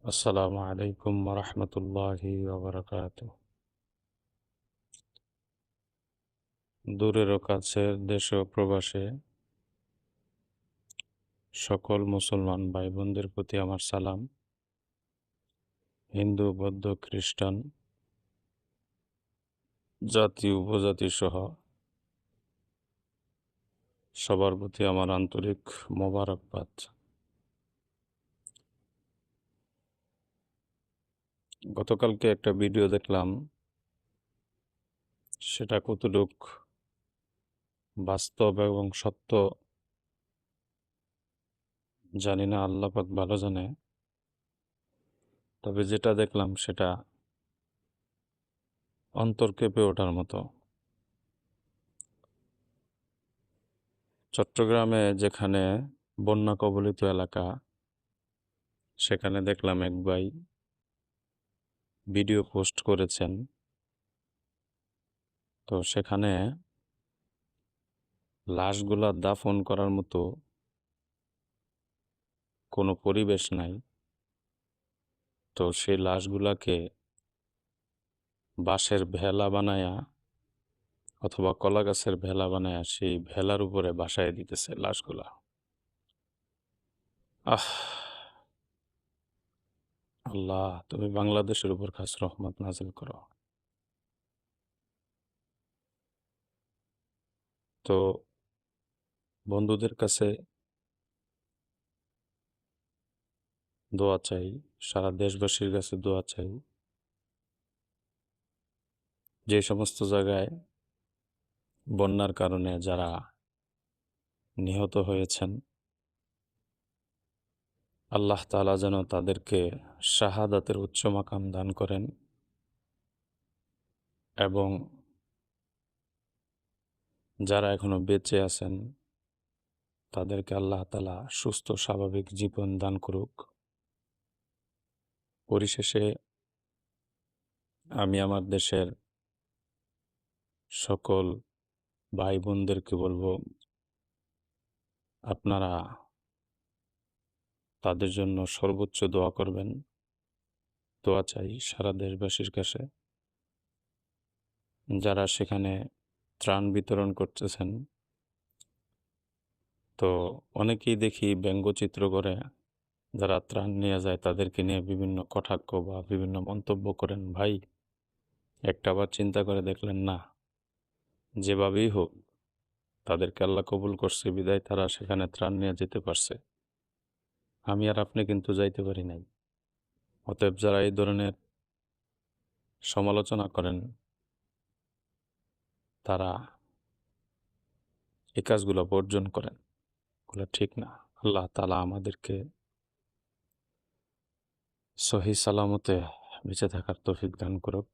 আসসালামু আলাইকুম রহমতুল্লাহি ওবরাকাতুহ। দূরের ও কাছের দেশে ও প্রবাসে সকল মুসলমান ভাই বোনদের প্রতি আমার সালাম। হিন্দু, বৌদ্ধ, খ্রিস্টান, জাতি উপজাতি সহ সবার প্রতি আমার আন্তরিক মোবারকবাদ। গতকালকে একটা ভিডিও দেখলাম, সেটা কতটুক বাস্তব এবং সত্য জানি না, আল্লাহ পাক ভালো জানে। তবে যেটা দেখলাম সেটা অন্তর কেঁপে ওঠার মতো। চট্টগ্রামে যেখানে বন্যা কবলিত এলাকা, সেখানে দেখলাম এক ভাই ভিডিও পোস্ট করেছেন। তো সেখানে লাশগুলা দাফন করার মতো কোনো পরিবেশ নাই। তো সেই লাশগুলাকে বাঁশের ভেলা বানায়া অথবা কলা গাছের ভেলা বানায়া সেই ভেলার উপরে বাসায় দিতেছে লাশগুলা। আহ, আল্লাহ তুমি বাংলাদেশের উপর খাস রহমত নাজিল করো। তো বন্ধুদের কাছে দোয়া চাই, সারা দেশবাসীর কাছে দোয়া চাই, যে সমস্ত জায়গায় বন্যার কারণে যারা নিহত হয়েছেন, আল্লাহ তাআলা যেন তাদেরকে শাহাদাতের উচ্চ মাকাম দান করেন এবং যারা এখনো বেঁচে আছেন তাদেরকে আল্লাহ তাআলা সুস্থ স্বাভাবিক জীবন দান করুক। পরিশেষে আমি আমার দেশের সকল ভাই বোনদেরকে বলবো, আপনারা তাদের জন্য সর্বোচ্চ দোয়া করবেন। দোয়া চাই সারা দেশবাসীর কাছে। যারা সেখানে ত্রাণ বিতরণ করতেছেন, তো অনেকেই দেখি ব্যঙ্গচিত্র করে যারা ত্রাণ নিয়ে যায় তাদেরকে নিয়ে বিভিন্ন কটাক্ষ বা বিভিন্ন মন্তব্য করেন। ভাই, একটাবার চিন্তা করে দেখলেন না, যেভাবেই হোক তাদেরকে আল্লাহ কবুল করছে বিদায় তারা সেখানে ত্রাণ নিয়ে যেতে পারছে। আমি আর আপনি কিন্তু যাইতে পারি নাই। অতএব যারা এই ধরনের সমালোচনা করেন তারা এই কাজগুলো বর্জন করেন, এগুলো ঠিক না। আল্লাহ তাআলা আমাদেরকে সহি সালামতে বেঁচে থাকার তৌফিক দান করুক।